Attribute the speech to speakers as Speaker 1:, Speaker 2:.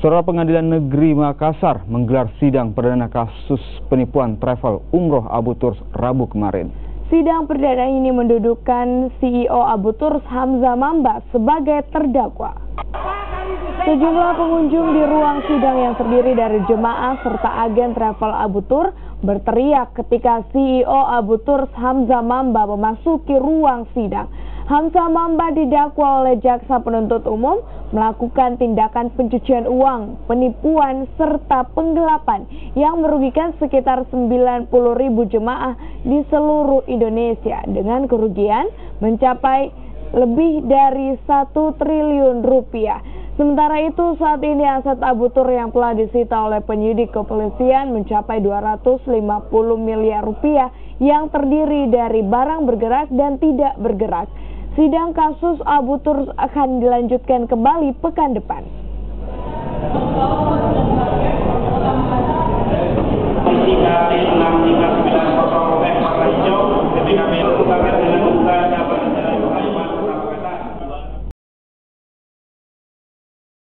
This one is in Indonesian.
Speaker 1: Saudara, Pengadilan Negeri Makassar menggelar sidang perdana kasus penipuan travel umroh Abu Turs Rabu kemarin.
Speaker 2: Sidang perdana ini mendudukan CEO Abu Turs Hamzah Mamba sebagai terdakwa. Sejumlah pengunjung di ruang sidang yang terdiri dari jemaah serta agen travel Abu Turs berteriak ketika CEO Abu Turs Hamzah Mamba memasuki ruang sidang. Hamzah Mamba didakwa oleh jaksa penuntut umum melakukan tindakan pencucian uang, penipuan, serta penggelapan yang merugikan sekitar 90.000 jemaah di seluruh Indonesia dengan kerugian mencapai lebih dari 1 triliun rupiah. Sementara itu, saat ini aset Abu Turs yang telah disita oleh penyidik kepolisian mencapai 250 miliar rupiah yang terdiri dari barang bergerak dan tidak bergerak. Sidang kasus Abu Turs akan dilanjutkan kembali pekan depan.